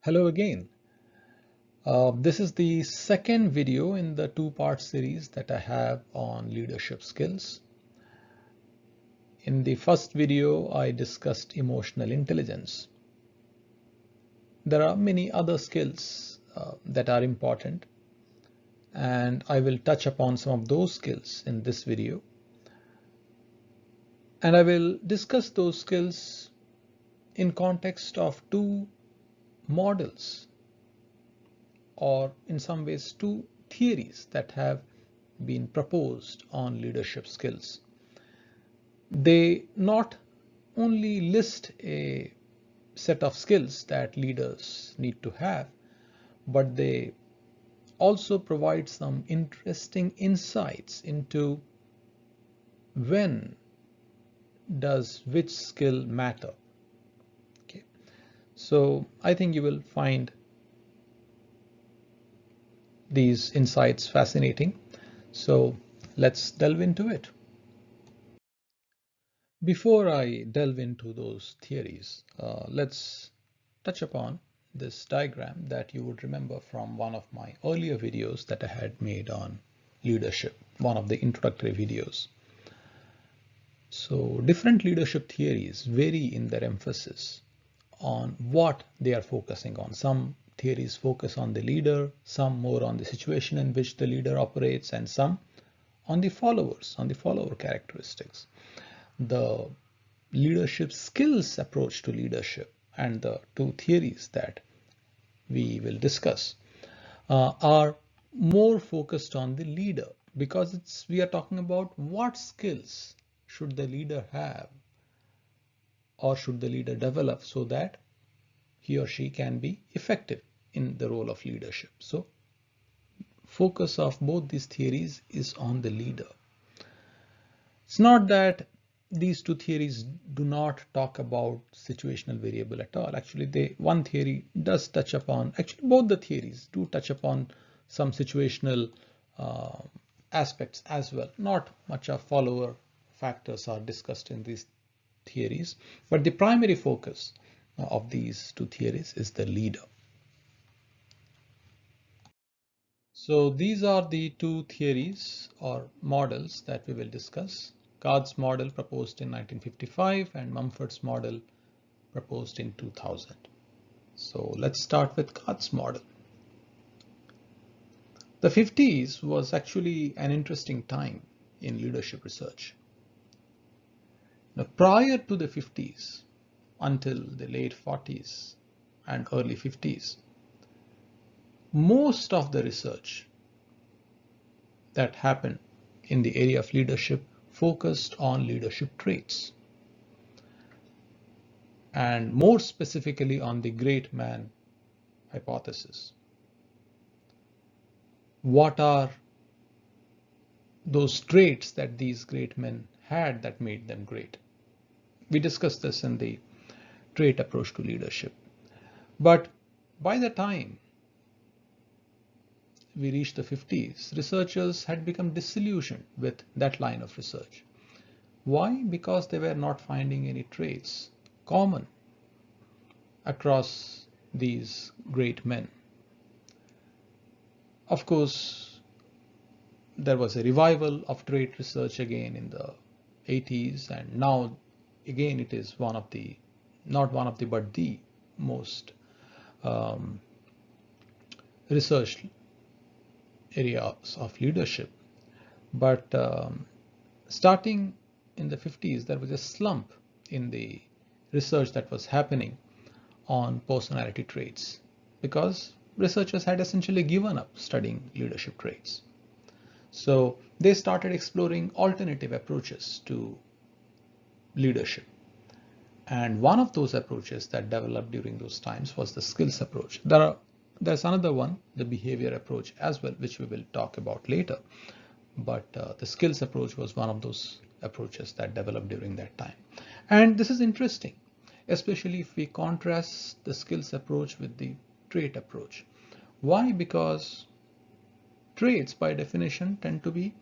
Hello again. This is the second video in the two-part series that I have on leadership skills. In the first video, I discussed emotional intelligence. There are many other skills that are important, and I will touch upon some of those skills in this video. And I will discuss those skills in context of two models, or in some ways two theories that have been proposed on leadership skills. They not only list a set of skills that leaders need to have, but they also provide some interesting insights into when does which skill matter. Okay. So I think you will find these insights fascinating. So let's delve into it. Before I delve into those theories, let's touch upon this diagram that you would remember from one of my earlier videos that I had made on leadership, one of the introductory videos. So different leadership theories vary in their emphasis on what they are focusing on. Some theories focus on the leader, some more on the situation in which the leader operates, and some on the followers, on the follower characteristics. The leadership skills approach to leadership and the two theories that we will discuss are more focused on the leader, because we are talking about what skills should the leader have or should the leader develop so that he or she can be effective in the role of leadership. So focus of both these theories is on the leader. It's not that these two theories do not talk about situational variable at all. Actually, one theory does touch upon, actually both the theories do touch upon some situational aspects as well. Not much of follower factors are discussed in these theories, but the primary focus of these two theories is the leader. So these are the two theories or models that we will discuss. Katz model proposed in 1955 and Mumford's model proposed in 2000. So let's start with Katz model. The 50s was actually an interesting time in leadership research. Now, prior to the 50s, until the late 40s and early 50s, most of the research that happened in the area of leadership focused on leadership traits, and more specifically on the great man hypothesis. What are those traits that these great men had that made them great? We discussed this in the trait approach to leadership. But by the time we reached the 50s, researchers had become disillusioned with that line of research. Why? Because they were not finding any traits common across these great men. Of course, there was a revival of trait research again in the 80s, and now again it is one of the, not one of the, but the most researched areas of leadership. But starting in the 50s, there was a slump in the research that was happening on personality traits because researchers had essentially given up studying leadership traits. So they started exploring alternative approaches to leadership. And one of those approaches that developed during those times was the skills approach. There's another one, the behavior approach as well, which we will talk about later. But the skills approach was one of those approaches that developed during that time. And this is interesting, especially if we contrast the skills approach with the trait approach. Why? Because traits by definition tend to be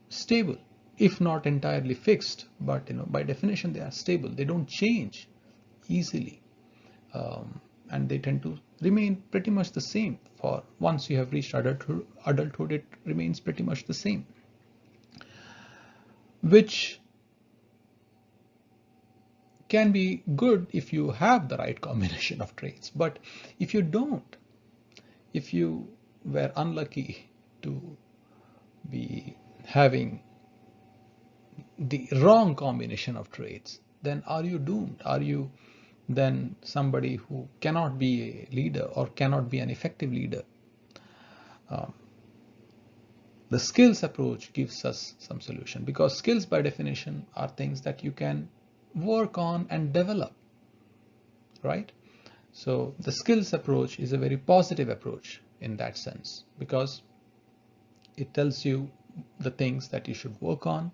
stable, if not entirely fixed, but by definition they are stable. They don't change easily. and they tend to remain pretty much the same. For once you have reached adulthood, it remains pretty much the same, which can be good if you have the right combination of traits. But if you don't, if you were unlucky to be having the wrong combination of traits, then are you doomed? Are you then somebody who cannot be a leader or cannot be an effective leader? The skills approach gives us some solution, because skills by definition are things that you can work on and develop, right? So the skills approach is a very positive approach in that sense, because it tells you the things that you should work on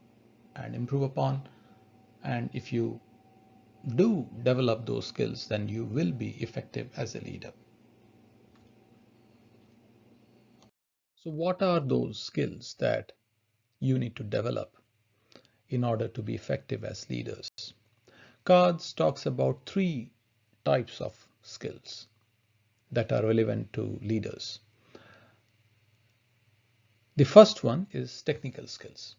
and improve upon. And if you do develop those skills, then you will be effective as a leader. So what are those skills that you need to develop in order to be effective as leaders? Katz talks about 3 types of skills that are relevant to leaders. The first one is technical skills.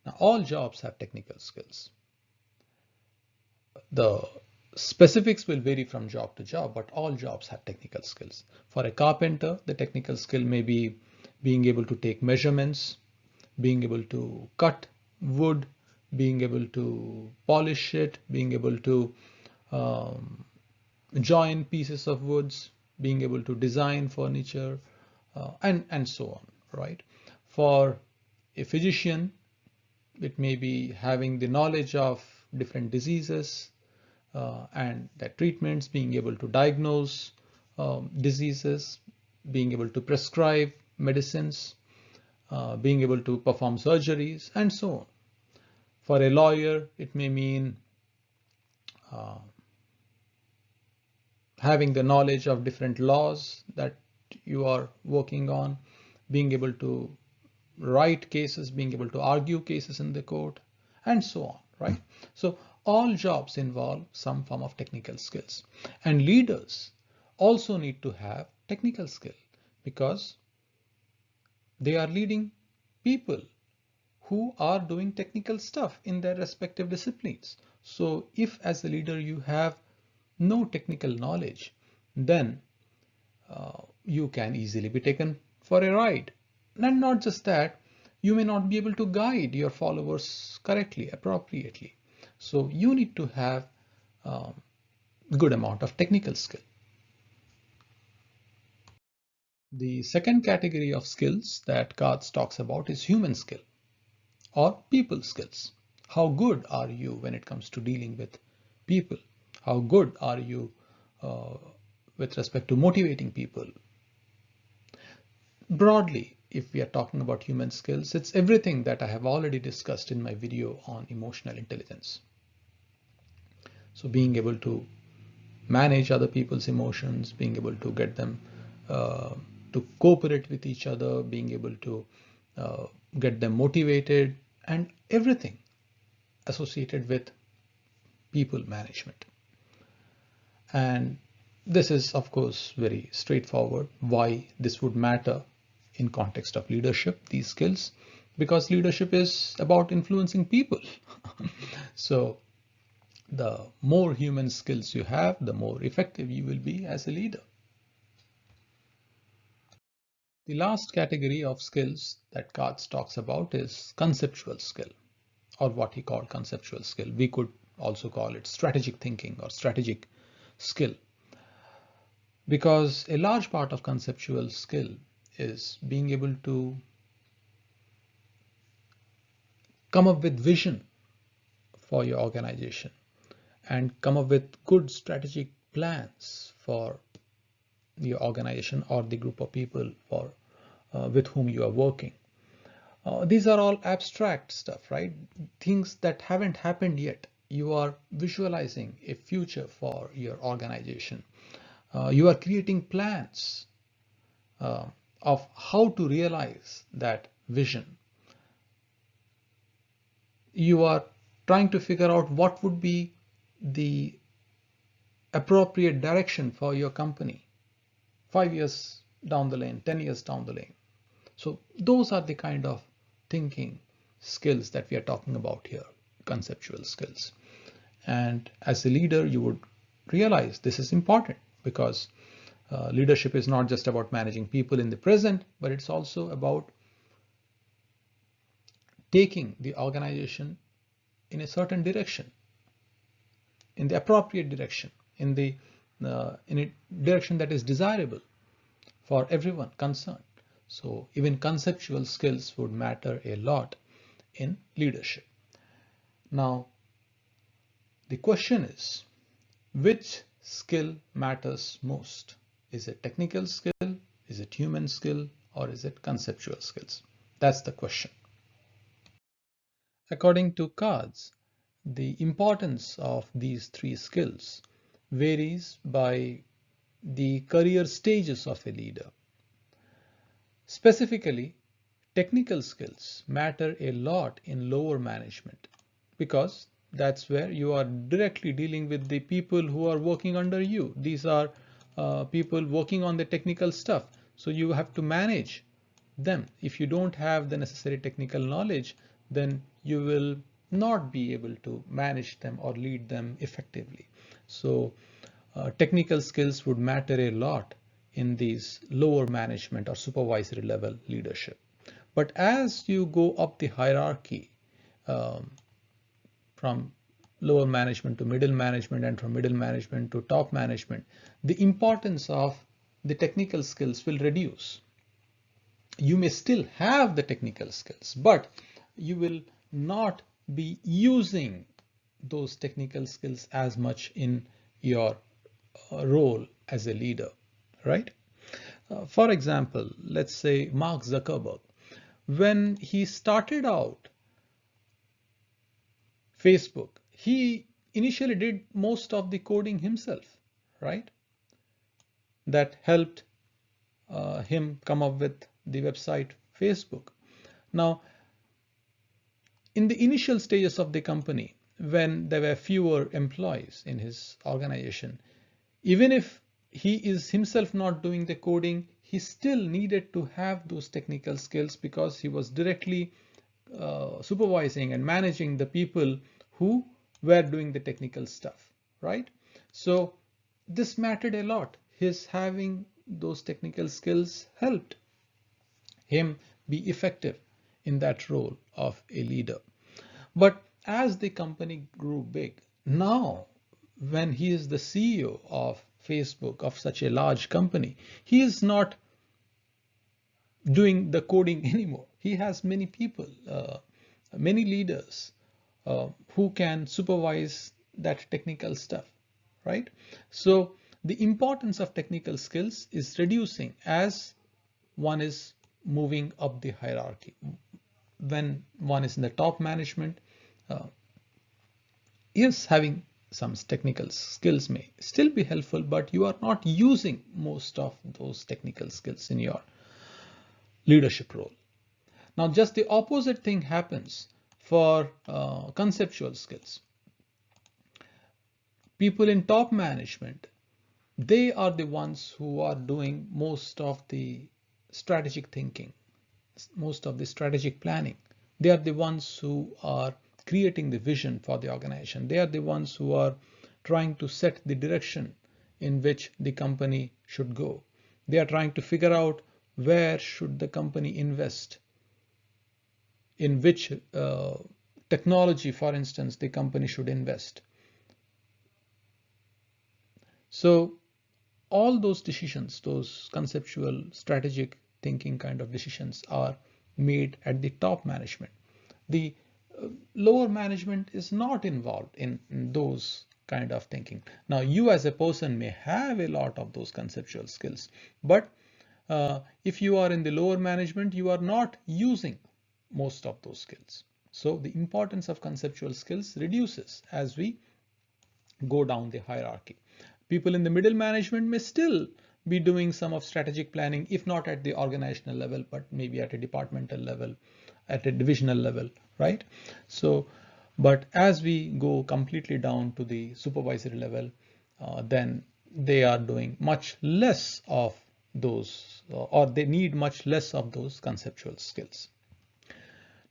Now, all jobs have technical skills. The specifics will vary from job to job, but all jobs have technical skills. For a carpenter, the technical skill may be being able to take measurements, being able to cut wood, being able to polish it, being able to join pieces of woods, being able to design furniture, and so on, right? For a physician, it may be having the knowledge of different diseases and their treatments, being able to diagnose diseases, being able to prescribe medicines, being able to perform surgeries, and so on. For a lawyer, it may mean having the knowledge of different laws that you are working on, being able to write cases, being able to argue cases in the court, and so on, right? So all jobs involve some form of technical skills, and leaders also need to have technical skill, because they are leading people who are doing technical stuff in their respective disciplines. So if as a leader you have no technical knowledge, then you can easily be taken for a ride. And not just that, you may not be able to guide your followers correctly, appropriately. So you need to have a good amount of technical skill. The second category of skills that Katz talks about is human skill or people skills. How good are you when it comes to dealing with people? How good are you with respect to motivating people? Broadly, if we are talking about human skills, it's everything that I have already discussed in my video on emotional intelligence. So being able to manage other people's emotions, being able to get them to cooperate with each other, being able to get them motivated, and everything associated with people management. And this is, of course, very straightforward why this would matter in context of leadership, these skills, because leadership is about influencing people. So the more human skills you have, the more effective you will be as a leader. The last category of skills that Katz talks about is conceptual skill, or what he called conceptual skill. We could also call it strategic thinking or strategic skill, because a large part of conceptual skill is being able to come up with vision for your organization and come up with good strategic plans for your organization or the group of people for with whom you are working. These are all abstract stuff, right? Things that haven't happened yet. You are visualizing a future for your organization. You are creating plans of how to realize that vision. You are trying to figure out what would be the appropriate direction for your company 5 years down the lane, 10 years down the lane. So those are the kind of thinking skills that we are talking about here, conceptual skills. And as a leader, you would realize this is important because leadership is not just about managing people in the present, but it's also about taking the organization in a certain direction, in the appropriate direction, in a direction that is desirable for everyone concerned. So even conceptual skills would matter a lot in leadership. Now, the question is, which skill matters most? Is it technical skill? Is it human skill? Or is it conceptual skills? That's the question. According to Katz, the importance of these three skills varies by the career stages of a leader. Specifically, technical skills matter a lot in lower management because that's where you are directly dealing with the people who are working under you. These are people working on the technical stuff. So you have to manage them. If you don't have the necessary technical knowledge, then you will not be able to manage them or lead them effectively. So technical skills would matter a lot in these lower management or supervisory level leadership. But as you go up the hierarchy, from lower management to middle management and from middle management to top management, the importance of the technical skills will reduce. You may still have the technical skills, but you will not be using those technical skills as much in your role as a leader, right? For example, let's say Mark Zuckerberg, when he started out Facebook, he initially did most of the coding himself, right? That helped him come up with the website Facebook. Now, in the initial stages of the company, when there were fewer employees in his organization, even if he is himself not doing the coding, he still needed to have those technical skills because he was directly supervising and managing the people who were doing the technical stuff, right? So this mattered a lot. His having those technical skills helped him be effective in that role of a leader. But as the company grew big, now when he is the CEO of Facebook, of such a large company, he is not doing the coding anymore. He has many people, many leaders who can supervise that technical stuff, right? So the importance of technical skills is reducing as one is moving up the hierarchy. When one is in the top management, yes, having some technical skills may still be helpful, but you are not using most of those technical skills in your leadership role. Now, just the opposite thing happens for conceptual skills. People in top management, they are the ones who are doing most of the strategic thinking, most of the strategic planning. They are the ones who are creating the vision for the organization. They are the ones who are trying to set the direction in which the company should go. They are trying to figure out where should the company invest, in which technology, for instance, the company should invest. So all those decisions, those conceptual strategic thinking kind of decisions are made at the top management. The lower management is not involved in those kind of thinking. Now, you as a person may have a lot of those conceptual skills, but if you are in the lower management, you are not using most of those skills. So the importance of conceptual skills reduces as we go down the hierarchy. People in the middle management may still be doing some of strategic planning, if not at the organizational level, but maybe at a departmental level, at a divisional level, right? So, but as we go completely down to the supervisory level, then they are doing much less of those, or they need much less of those conceptual skills.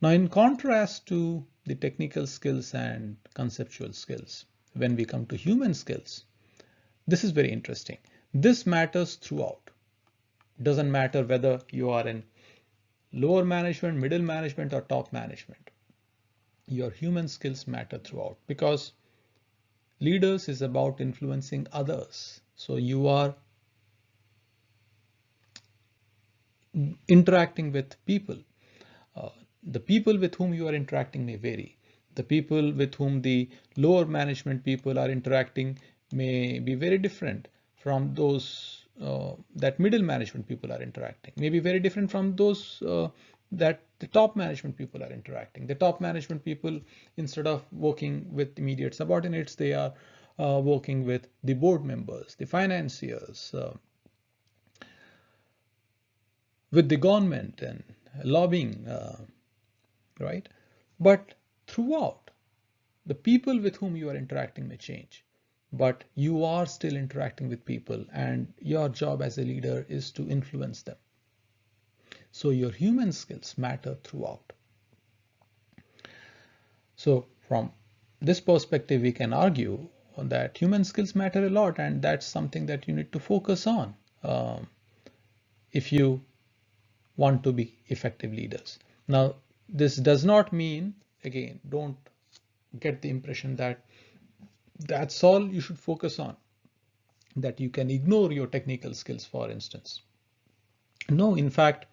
Now, in contrast to the technical skills and conceptual skills, when we come to human skills, this is very interesting. This matters throughout. It doesn't matter whether you are in lower management, middle management, or top management. Your human skills matter throughout, because leaders is about influencing others. So you are interacting with people. The people with whom you are interacting may vary. The people with whom the lower management people are interacting may be very different from those that middle management people are interacting, may be very different from those that the top management people are interacting. The top management people, instead of working with immediate subordinates, they are working with the board members, the financiers, with the government and lobbying, right? But throughout, the people with whom you are interacting may change, but you are still interacting with people, and your job as a leader is to influence them. So your human skills matter throughout. So from this perspective, we can argue that human skills matter a lot, and that's something that you need to focus on if you want to be effective leaders. Now, this does not mean, again, don't get the impression that that's all you should focus on, that you can ignore your technical skills, for instance. No, in fact,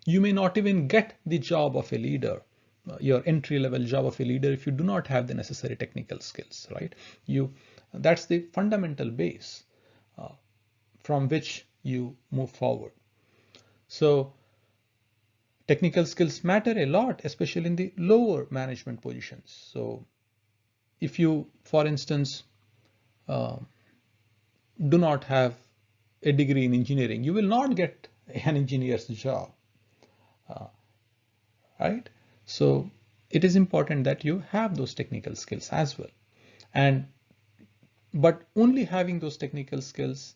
you may not even get the job of a leader, your entry-level job of a leader, if you do not have the necessary technical skills, right? That's the fundamental base from which you move forward. So technical skills matter a lot, especially in the lower management positions. So if you, for instance, do not have a degree in engineering, you will not get an engineer's job, right? So it is important that you have those technical skills as well. But only having those technical skills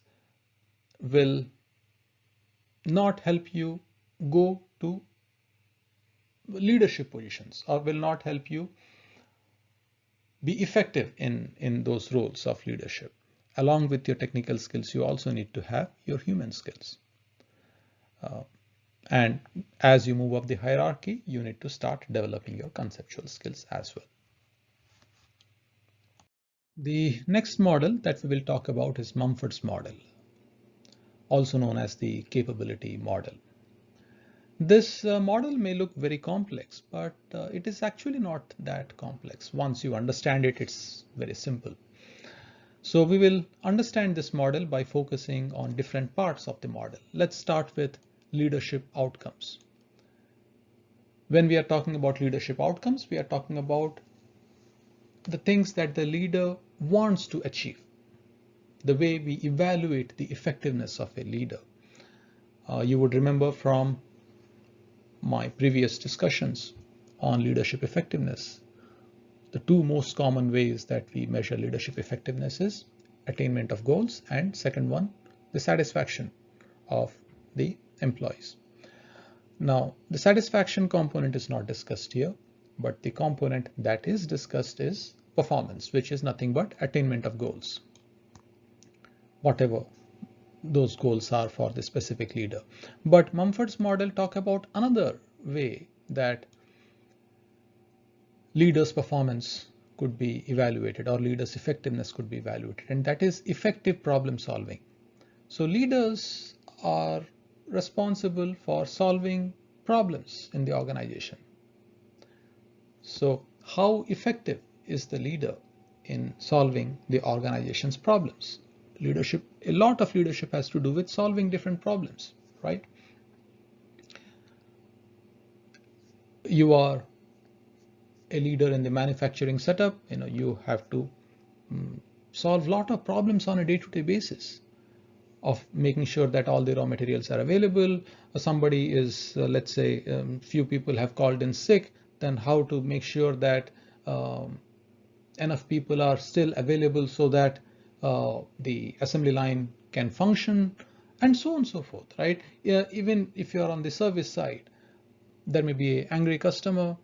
will not help you go to leadership positions, or will not help you be effective in those roles of leadership. Along with your technical skills, you also need to have your human skills. And as you move up the hierarchy, you need to start developing your conceptual skills as well. The next model that we will talk about is Mumford's model, also known as the capability model. This model may look very complex, but it is actually not that complex. Once you understand it, it's very simple. So we will understand this model by focusing on different parts of the model. Let's start with leadership outcomes. When we are talking about leadership outcomes, we are talking about the things that the leader wants to achieve, the way we evaluate the effectiveness of a leader. You would remember from my previous discussions on leadership effectiveness, the two most common ways that we measure leadership effectiveness is attainment of goals, and second one, the satisfaction of the employees. Now, the satisfaction component is not discussed here, but the component that is discussed is performance, which is nothing but attainment of goals, whatever those goals are for the specific leader. But Mumford's model talk about another way that leaders' performance could be evaluated, or leaders' effectiveness could be evaluated, and that is effective problem solving. So leaders are responsible for solving problems in the organization. So how effective is the leader in solving the organization's problems? Leadership, a lot of leadership has to do with solving different problems, right? You are a leader in the manufacturing setup, you have to solve a lot of problems on a day-to-day basis, of making sure that all the raw materials are available. Somebody is, let's say, few people have called in sick, then how to make sure that enough people are still available so that the assembly line can function, and so on and so forth, right? Yeah, even if you're on the service side, there may be an angry customer,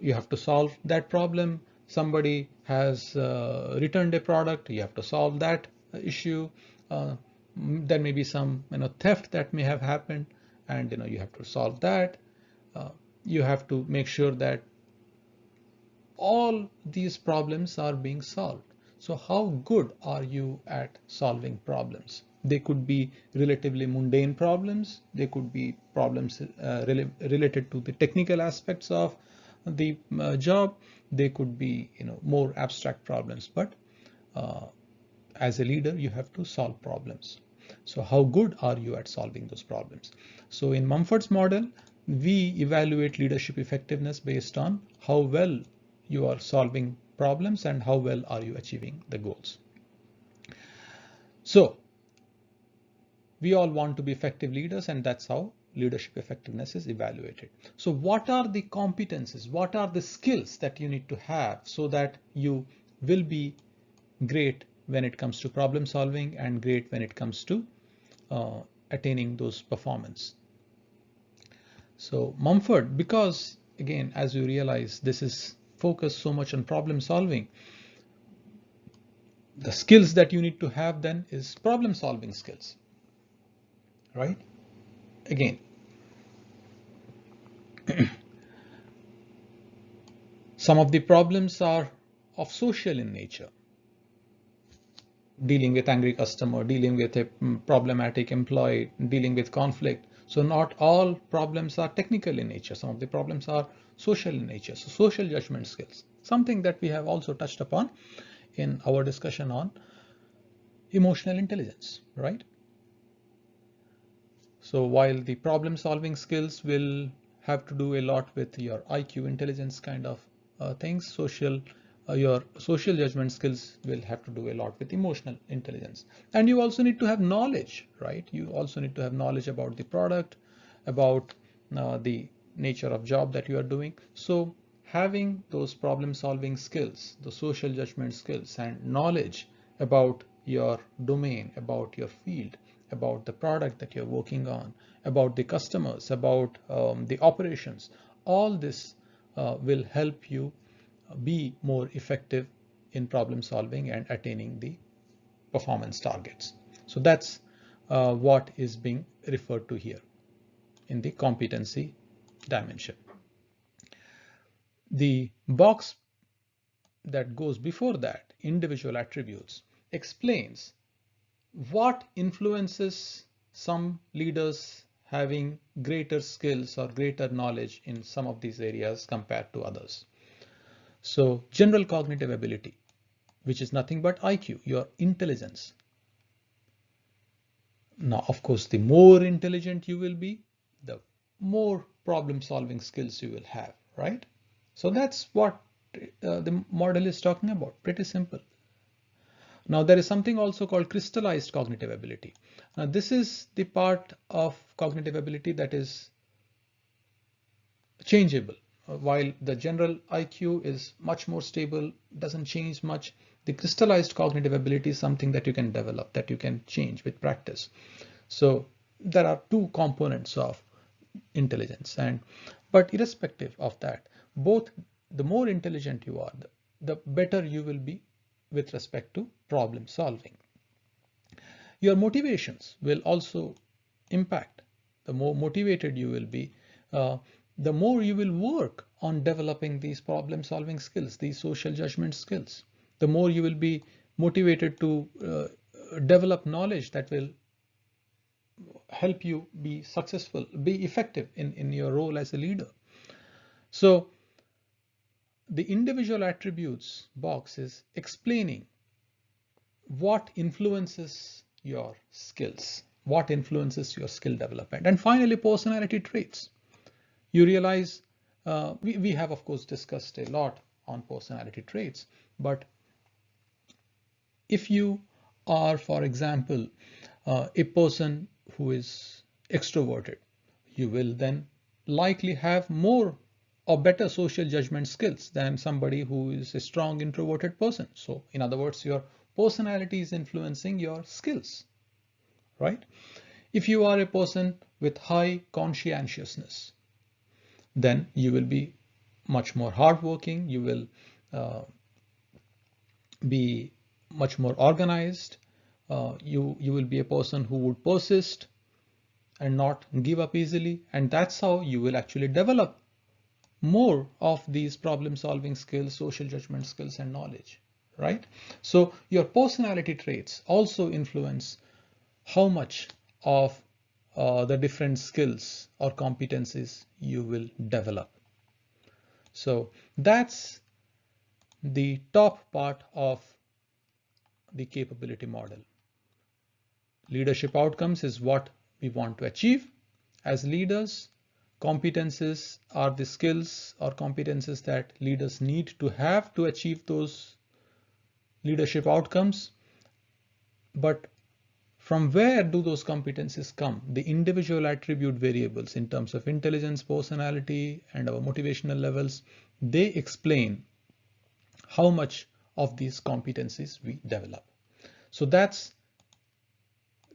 you have to solve that problem. Somebody has returned a product, you have to solve that issue. There may be some theft that may have happened, and you have to solve that. You have to make sure that all these problems are being solved. So how good are you at solving problems? They could be relatively mundane problems. They could be problems related to the technical aspects of the job. They could be more abstract problems. But as a leader, you have to solve problems. So how good are you at solving those problems? So in Mumford's model, we evaluate leadership effectiveness based on how well you are solving problems and how well are you achieving the goals. So we all want to be effective leaders, and that's how leadership effectiveness is evaluated. So what are the competences? What are the skills that you need to have so that you will be great when it comes to problem solving and great when it comes to attaining those performance? So Mumford, because again, as you realize, this is focused so much on problem solving, the skills that you need to have then is problem solving skills, right? Again, some of the problems are of social in nature. Dealing with angry customer, dealing with a problematic employee, dealing with conflict. So not all problems are technical in nature. Some of the problems are social in nature. So social judgment skills, something that we have also touched upon in our discussion on emotional intelligence, right? So while the problem solving skills will have to do a lot with your IQ, intelligence kind of things, your social judgment skills will have to do a lot with emotional intelligence. And you also need to have knowledge, right? You also need to have knowledge about the product, about the nature of job that you are doing. So having those problem solving skills, the social judgment skills and knowledge about your domain, about your field, about the product that you're working on, about the customers, about the operations, all this will help you be more effective in problem solving and attaining the performance targets. So that's what is being referred to here in the competency dimension. The box that goes before that, individual attributes, explains what influences some leaders having greater skills or greater knowledge in some of these areas compared to others. So general cognitive ability, which is nothing but IQ, your intelligence. Now, of course, the more intelligent you will be, the more problem solving skills you will have, right? So that's what the model is talking about. Pretty simple. Now there is something also called crystallized cognitive ability. Now this is the part of cognitive ability that is changeable. While the general IQ is much more stable, doesn't change much, the crystallized cognitive ability is something that you can develop, that you can change with practice. So there are two components of intelligence, but irrespective of that, both the more intelligent you are, the better you will be with respect to problem solving. Your motivations will also impact. The more motivated you will be, the more you will work on developing these problem solving skills, these social judgment skills. The more you will be motivated to develop knowledge that will help you be successful, be effective in your role as a leader. So the individual attributes box is explaining what influences your skills, what influences your skill development. And finally, personality traits. You realize we have, of course, discussed a lot on personality traits, but if you are, for example, a person who is extroverted, you will then likely have more or better social judgment skills than somebody who is a strong introverted person. So in other words, your personality is influencing your skills, right? If you are a person with high conscientiousness, then you will be much more hardworking, you will be much more organized, you will be a person who would persist and not give up easily, and that's how you will actually develop more of these problem solving skills, social judgment skills, and knowledge, right? So your personality traits also influence how much of the different skills or competencies you will develop. So that's the top part of the capability model. Leadership outcomes is what we want to achieve as leaders. Competences are the skills or competences that leaders need to have to achieve those leadership outcomes. But from where do those competencies come? The individual attribute variables in terms of intelligence, personality, and our motivational levels, they explain how much of these competencies we develop. So that's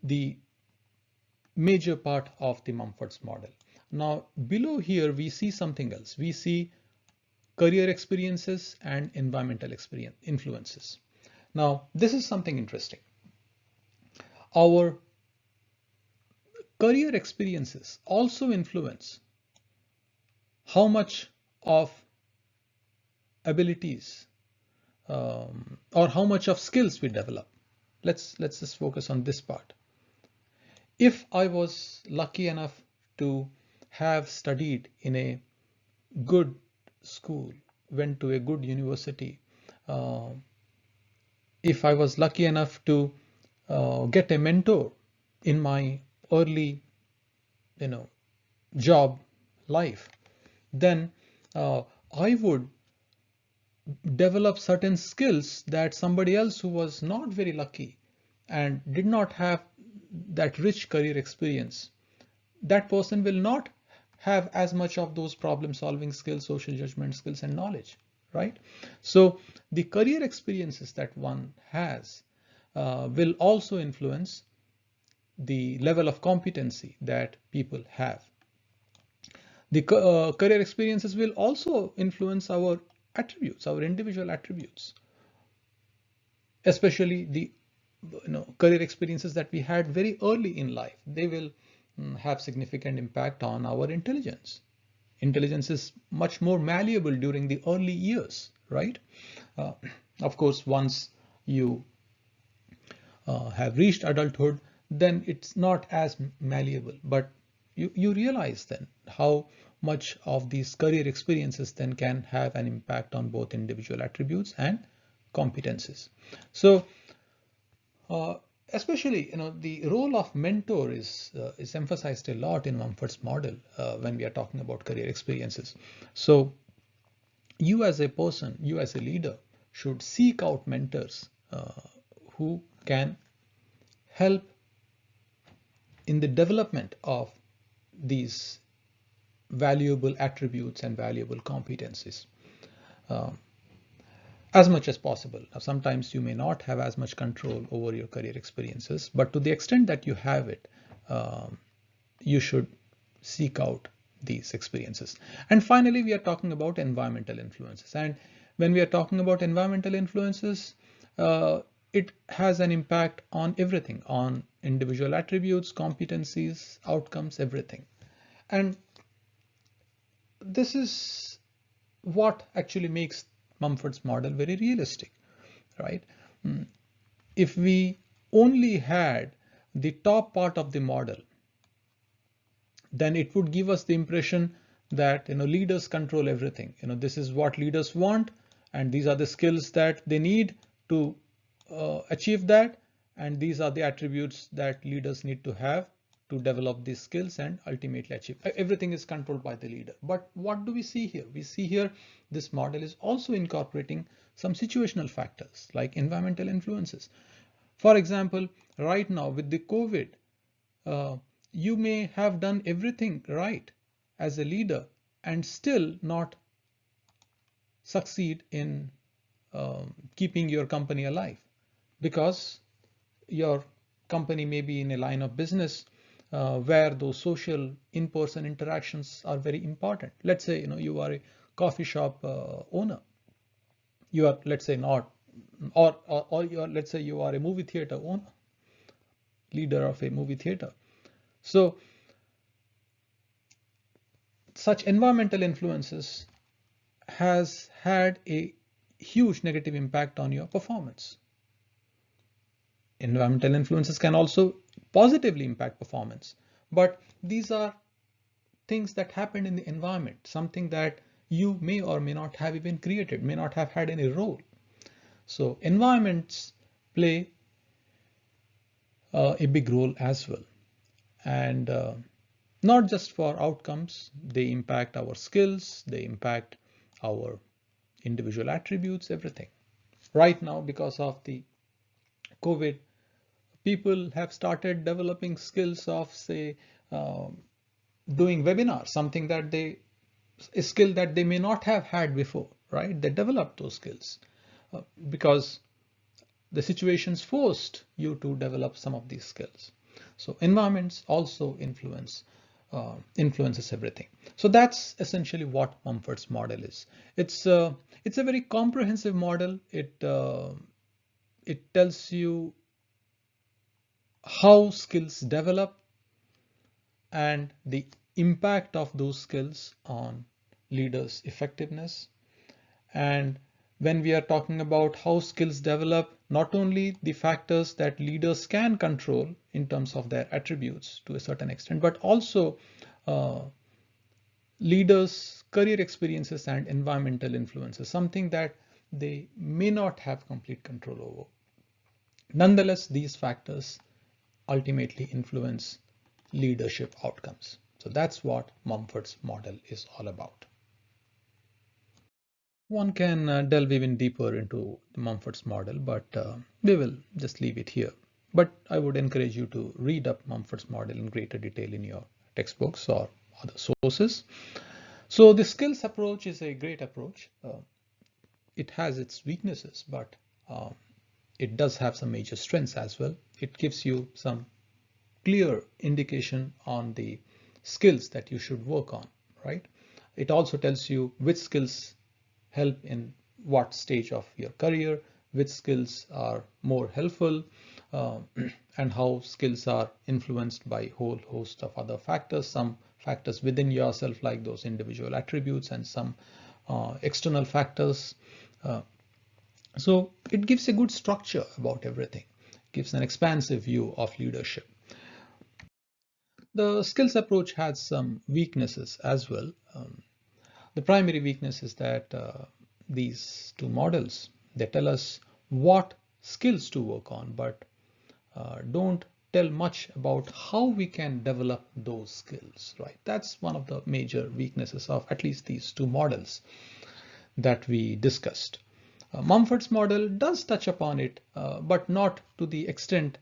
the major part of the Mumford's model. Now, below here, we see something else. We see career experiences and environmental influences. Now, this is something interesting. Our career experiences also influence how much of abilities or how much of skills we develop. Let's just focus on this part. If I was lucky enough to have studied in a good school, went to a good university, if I was lucky enough to get a mentor in my early, job life, then I would develop certain skills that somebody else who was not very lucky and did not have that rich career experience, that person will not have as much of those problem solving skills, social judgment skills, and knowledge, right? So the career experiences that one has will also influence the level of competency that people have. The career experiences will also influence our attributes, our individual attributes, especially the career experiences that we had very early in life. They will have significant impact on our intelligence. Intelligence is much more malleable during the early years, right? Of course, once you have reached adulthood, then it's not as malleable, but you realize then how much of these career experiences then can have an impact on both individual attributes and competences. So especially, the role of mentor is emphasized a lot in Mumford's model when we are talking about career experiences. So you as a person, you as a leader, should seek out mentors who can help in the development of these valuable attributes and valuable competencies as much as possible. Now, sometimes you may not have as much control over your career experiences, but to the extent that you have it, you should seek out these experiences. And finally, we are talking about environmental influences. And when we are talking about environmental influences, it has an impact on everything, on individual attributes, competencies, outcomes, everything. And this is what actually makes Mumford's model very realistic, right? If we only had the top part of the model, then it would give us the impression that leaders control everything. This is what leaders want, and these are the skills that they need to achieve that, and these are the attributes that leaders need to have to develop these skills and ultimately achieve. Everything is controlled by the leader. But what do we see here? We see here this model is also incorporating some situational factors like environmental influences. For example, right now with the COVID, you may have done everything right as a leader and still not succeed in keeping your company alive. because your company may be in a line of business where those social in-person interactions are very important. Let's say you are a coffee shop owner. You are, let's say, not, or you are, let's say you are a movie theater owner, leader of a movie theater. So such environmental influences has had a huge negative impact on your performance. Environmental influences can also positively impact performance, but these are things that happen in the environment, something that you may or may not have even created, may not have had any role. So environments play a big role as well, and not just for outcomes, they impact our skills, they impact our individual attributes, everything. Right now, because of the COVID, people have started developing skills of, say, doing webinars, something that a skill that they may not have had before, right? They develop those skills because the situations forced you to develop some of these skills. So environments also influences everything. So that's essentially what Mumford's model is. It's a very comprehensive model. It tells you how skills develop and the impact of those skills on leaders' effectiveness. And when we are talking about how skills develop, not only the factors that leaders can control in terms of their attributes to a certain extent, but also leaders' career experiences and environmental influences, something that they may not have complete control over. Nonetheless, these factors ultimately influence leadership outcomes. So that's what Mumford's model is all about. One can delve even deeper into Mumford's model, but we will just leave it here. But I would encourage you to read up Mumford's model in greater detail in your textbooks or other sources. So the skills approach is a great approach. It has its weaknesses, but it does have some major strengths as well. It gives you some clear indication on the skills that you should work on, right? It also tells you which skills help in what stage of your career, which skills are more helpful, and how skills are influenced by a whole host of other factors, some factors within yourself like those individual attributes and some external factors. So it gives a good structure about everything, it gives an expansive view of leadership. The skills approach has some weaknesses as well. The primary weakness is that these two models, they tell us what skills to work on, but don't tell much about how we can develop those skills, right? That's one of the major weaknesses of at least these two models that we discussed. Mumford's model does touch upon it, but not to the extent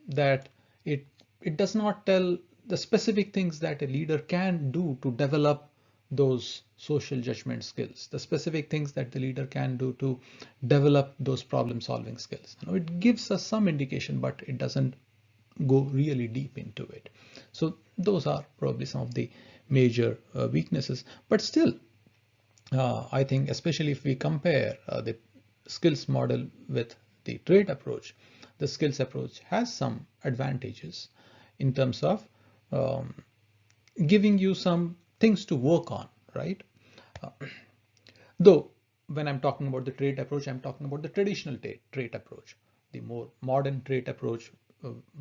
that it does not tell the specific things that a leader can do to develop those social judgment skills, the specific things that the leader can do to develop those problem solving skills. It gives us some indication, but it doesn't go really deep into it. So those are probably some of the major weaknesses, but still I think especially if we compare the skills model with the trait approach, the skills approach has some advantages in terms of giving you some things to work on, right? Though when I'm talking about the trait approach, I'm talking about the traditional trait approach. The more modern trait approach,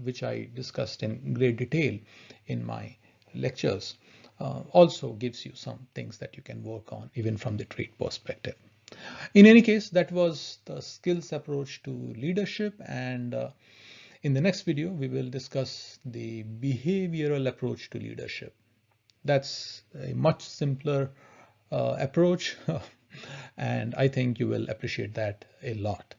which I discussed in great detail in my lectures, also gives you some things that you can work on even from the trait perspective. In any case, that was the skills approach to leadership, and in the next video we will discuss the behavioral approach to leadership. That's a much simpler approach and I think you will appreciate that a lot.